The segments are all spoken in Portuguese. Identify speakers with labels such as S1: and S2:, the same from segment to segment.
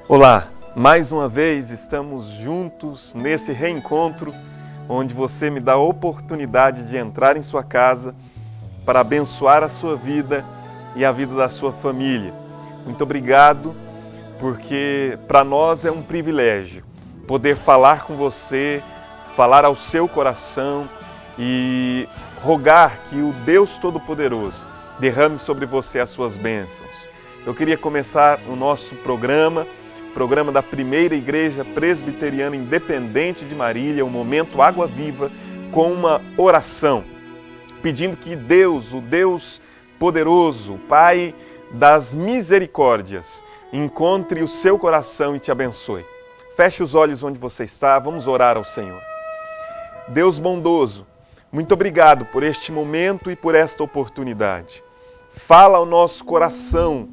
S1: Olá, mais uma vez estamos juntos nesse reencontro onde você me dá a oportunidade de entrar em sua casa para abençoar a sua vida e a vida da sua família. Muito obrigado, porque para nós é um privilégio poder falar com você, falar ao seu coração e rogar que o Deus Todo-Poderoso derrame sobre você as suas bênçãos. Eu queria começar o nosso programa da Primeira Igreja Presbiteriana Independente de Marília, o Momento Água Viva, com uma oração, pedindo que Deus, o Deus poderoso, o Pai das misericórdias, encontre o seu coração e te abençoe. Feche os olhos onde você está, vamos orar ao Senhor. Deus bondoso, muito obrigado por este momento e por esta oportunidade. Fala ao nosso coração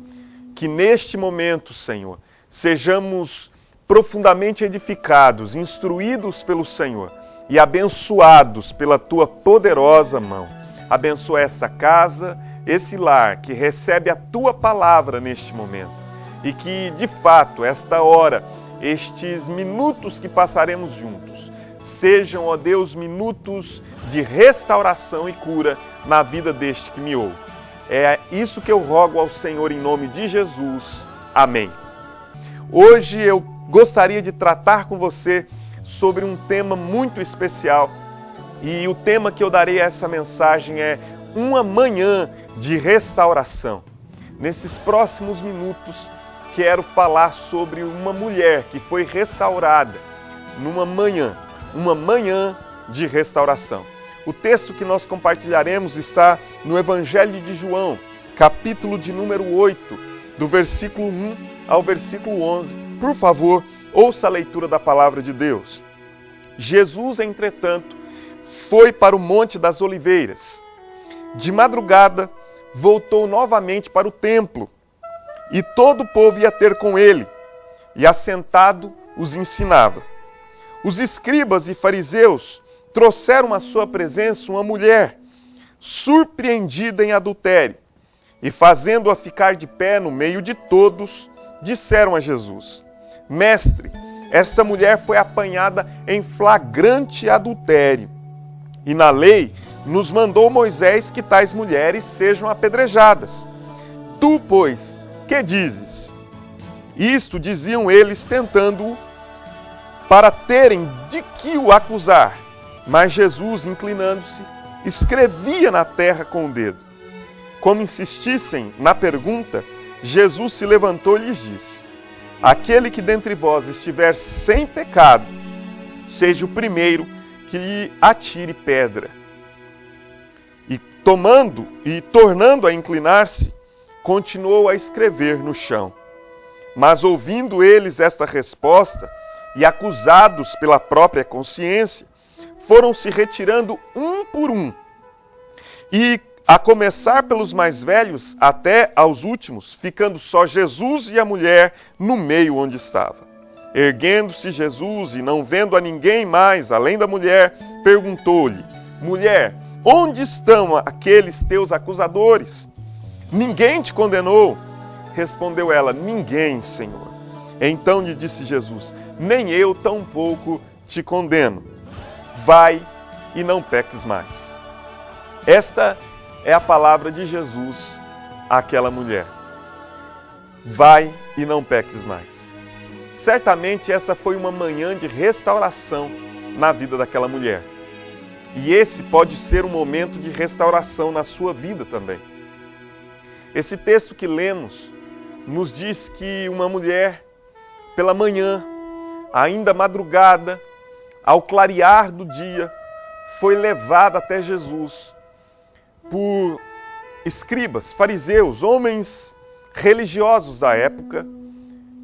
S1: que neste momento, Senhor, sejamos profundamente edificados, instruídos pelo Senhor e abençoados pela Tua poderosa mão. Abençoa essa casa, esse lar que recebe a Tua palavra neste momento e que, de fato, esta hora, estes minutos que passaremos juntos, sejam, ó Deus, minutos de restauração e cura na vida deste que me ouve. É isso que eu rogo ao Senhor em nome de Jesus. Amém. Hoje eu gostaria de tratar com você sobre um tema muito especial e o tema que eu darei a essa mensagem é uma manhã de restauração. Nesses próximos minutos quero falar sobre uma mulher que foi restaurada numa manhã, uma manhã de restauração. O texto que nós compartilharemos está no Evangelho de João, capítulo de número 8, do versículo 1 ao versículo 11. Por favor, ouça a leitura da palavra de Deus. Jesus, entretanto, foi para o Monte das Oliveiras. De madrugada, voltou novamente para o templo, e todo o povo ia ter com ele, e assentado os ensinava. Os escribas e fariseus trouxeram à sua presença uma mulher, surpreendida em adultério, e fazendo-a ficar de pé no meio de todos, disseram a Jesus: Mestre, esta mulher foi apanhada em flagrante adultério, e na lei nos mandou Moisés que tais mulheres sejam apedrejadas. Tu, pois, que dizes? Isto diziam eles, tentando-o, para terem de que o acusar. Mas Jesus, inclinando-se, escrevia na terra com o dedo. Como insistissem na pergunta, Jesus se levantou e lhes disse: Aquele que dentre vós estiver sem pecado, seja o primeiro que lhe atire pedra. E tornando a inclinar-se, continuou a escrever no chão. Mas ouvindo eles esta resposta, e acusados pela própria consciência, foram se retirando um por um. E a começar pelos mais velhos até aos últimos, ficando só Jesus e a mulher no meio onde estava. Erguendo-se Jesus e não vendo a ninguém mais, além da mulher, perguntou-lhe: Mulher, onde estão aqueles teus acusadores? Ninguém te condenou? Respondeu ela: Ninguém, Senhor. Então lhe disse Jesus: Nem eu tampouco te condeno. Vai e não peques mais. Esta é a palavra de Jesus àquela mulher. Vai e não peques mais. Certamente essa foi uma manhã de restauração na vida daquela mulher. E esse pode ser um momento de restauração na sua vida também. Esse texto que lemos nos diz que uma mulher, pela manhã, ainda madrugada, ao clarear do dia, foi levada até Jesus por escribas, fariseus, homens religiosos da época,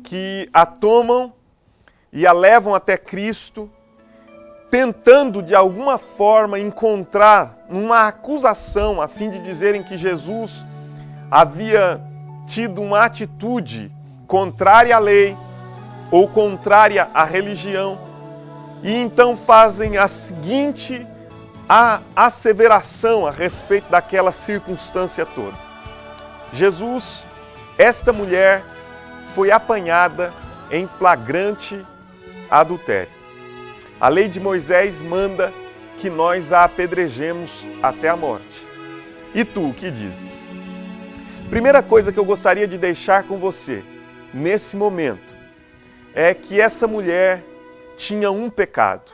S1: que a tomam e a levam até Cristo, tentando de alguma forma encontrar uma acusação a fim de dizerem que Jesus havia tido uma atitude contrária à lei ou contrária à religião, e então fazem a seguinte asseveração a respeito daquela circunstância toda. Jesus esta mulher foi apanhada em flagrante adultério. A lei de Moisés manda que nós a apedrejemos até a morte. E tu, o que dizes? Primeira coisa que eu gostaria de deixar com você, nesse momento, é que essa mulher tinha um pecado.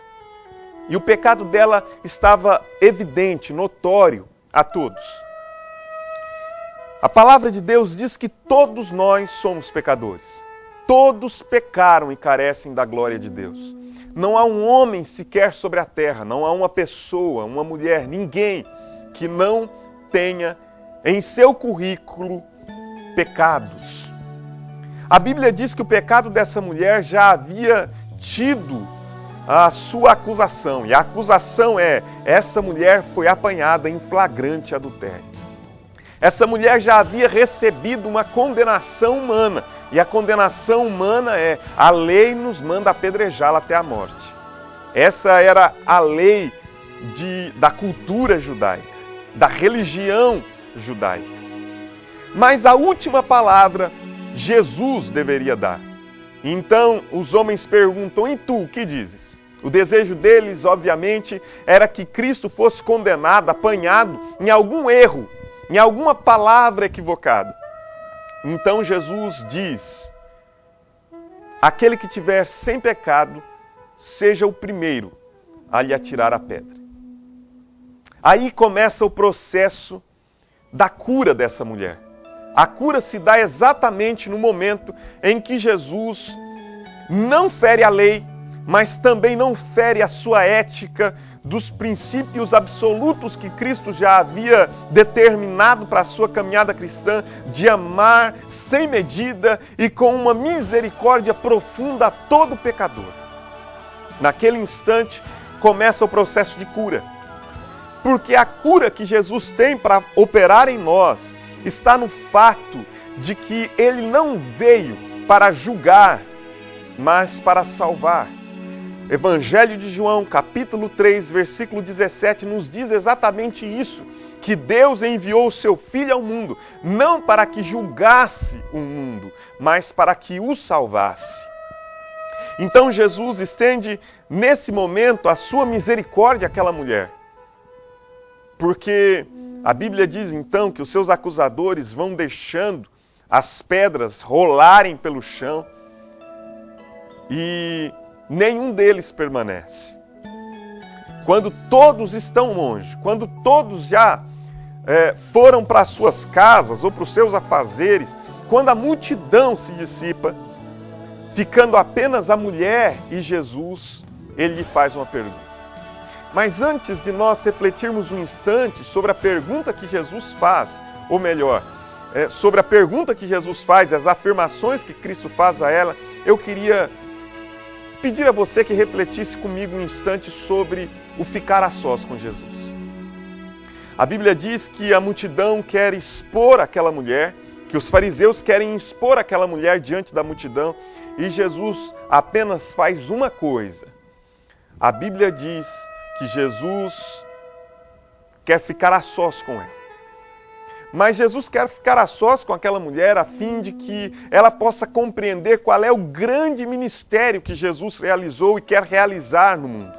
S1: E o pecado dela estava evidente, notório a todos. A palavra de Deus diz que todos nós somos pecadores. Todos pecaram e carecem da glória de Deus. Não há um homem sequer sobre a terra, não há uma pessoa, uma mulher, ninguém que não tenha em seu currículo pecados. A Bíblia diz que o pecado dessa mulher já havia tido a sua acusação. E a acusação é: essa mulher foi apanhada em flagrante adultério. Essa mulher já havia recebido uma condenação humana. E a condenação humana é: a lei nos manda apedrejá-la até a morte. Essa era a lei da cultura judaica, da religião judaica. Mas a última palavra Jesus deveria dar. Então os homens perguntam: e tu, o que dizes? O desejo deles, obviamente, era que Cristo fosse condenado, apanhado em algum erro, em alguma palavra equivocada. Então Jesus diz: aquele que tiver sem pecado, seja o primeiro a lhe atirar a pedra. Aí começa o processo da cura dessa mulher. A cura se dá exatamente no momento em que Jesus não fere a lei, mas também não fere a sua ética dos princípios absolutos que Cristo já havia determinado para a sua caminhada cristã, de amar sem medida e com uma misericórdia profunda a todo pecador. Naquele instante começa o processo de cura, porque a cura que Jesus tem para operar em nós está no fato de que Ele não veio para julgar, mas para salvar. Evangelho de João, capítulo 3, versículo 17, nos diz exatamente isso, que Deus enviou o seu Filho ao mundo, não para que julgasse o mundo, mas para que o salvasse. Então Jesus estende nesse momento a sua misericórdia àquela mulher, porque a Bíblia diz então que os seus acusadores vão deixando as pedras rolarem pelo chão e nenhum deles permanece. Quando todos estão longe, quando todos já foram para as suas casas ou para os seus afazeres, quando a multidão se dissipa, ficando apenas a mulher e Jesus, ele lhe faz uma pergunta. Mas antes de nós refletirmos um instante sobre a pergunta que Jesus faz, ou melhor, sobre a pergunta que Jesus faz, as afirmações que Cristo faz a ela, eu queria pedir a você que refletisse comigo um instante sobre o ficar a sós com Jesus. A Bíblia diz que a multidão quer expor aquela mulher, que os fariseus querem expor aquela mulher diante da multidão, e Jesus apenas faz uma coisa. A Bíblia diz que Jesus quer ficar a sós com ela. Mas Jesus quer ficar a sós com aquela mulher a fim de que ela possa compreender qual é o grande ministério que Jesus realizou e quer realizar no mundo.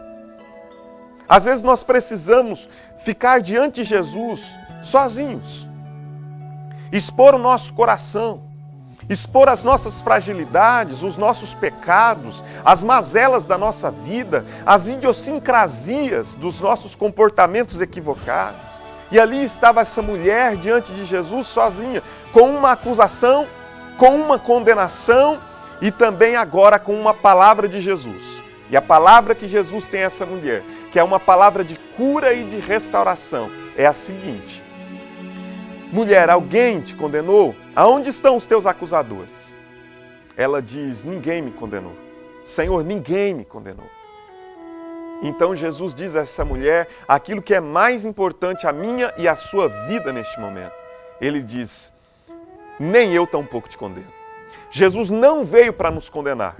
S1: Às vezes nós precisamos ficar diante de Jesus sozinhos, expor o nosso coração, expor as nossas fragilidades, os nossos pecados, as mazelas da nossa vida, as idiosincrasias dos nossos comportamentos equivocados. E ali estava essa mulher diante de Jesus sozinha, com uma acusação, com uma condenação e também agora com uma palavra de Jesus. E a palavra que Jesus tem a essa mulher, que é uma palavra de cura e de restauração, é a seguinte: mulher, alguém te condenou? Aonde estão os teus acusadores? Ela diz: ninguém me condenou. Senhor, ninguém me condenou. Então Jesus diz a essa mulher aquilo que é mais importante a minha e a sua vida neste momento. Ele diz: nem eu tampouco te condeno. Jesus não veio para nos condenar.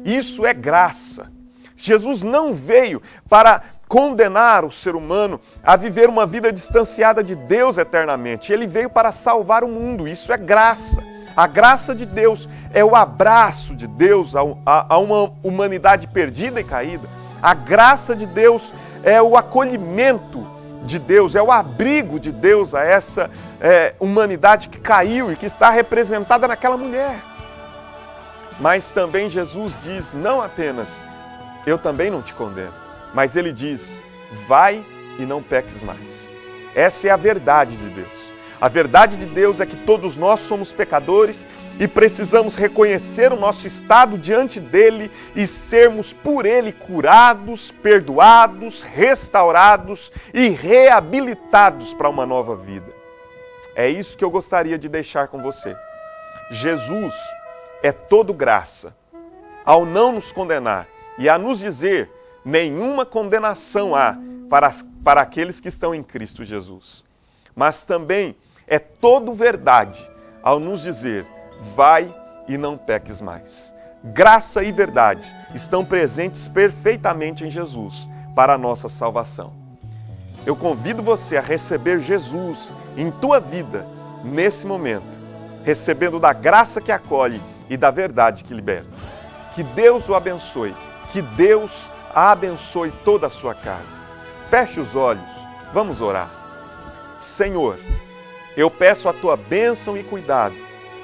S1: Isso é graça. Jesus não veio para condenar o ser humano a viver uma vida distanciada de Deus eternamente. Ele veio para salvar o mundo. Isso é graça. A graça de Deus é o abraço de Deus a uma humanidade perdida e caída. A graça de Deus é o acolhimento de Deus, é o abrigo de Deus a essa humanidade que caiu e que está representada naquela mulher. Mas também Jesus diz, não apenas, eu também não te condeno, mas ele diz, vai e não peques mais. Essa é a verdade de Deus. A verdade de Deus é que todos nós somos pecadores e precisamos reconhecer o nosso estado diante dele e sermos por ele curados, perdoados, restaurados e reabilitados para uma nova vida. É isso que eu gostaria de deixar com você. Jesus é todo graça. Ao não nos condenar e a nos dizer, nenhuma condenação há para aqueles que estão em Cristo Jesus. Mas também é todo verdade ao nos dizer, vai e não peques mais. Graça e verdade estão presentes perfeitamente em Jesus para a nossa salvação. Eu convido você a receber Jesus em tua vida nesse momento, recebendo da graça que acolhe e da verdade que liberta. Que Deus o abençoe, que Deus abençoe toda a sua casa. Feche os olhos, vamos orar. Senhor, eu peço a tua bênção e cuidado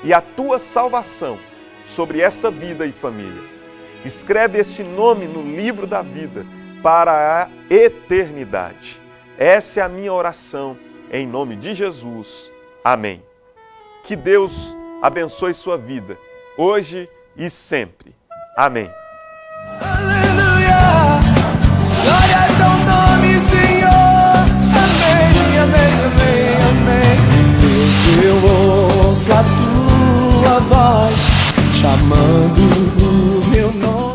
S1: e a tua salvação sobre esta vida e família. Escreve este nome no livro da vida para a eternidade. Essa é a minha oração, em nome de Jesus. Amém. Que Deus abençoe sua vida, hoje e sempre. Amém.
S2: Aleluia, glória ao teu nome, Senhor. Amém, amém, amém, amém. Deus, eu ouço a tua voz chamando o meu nome.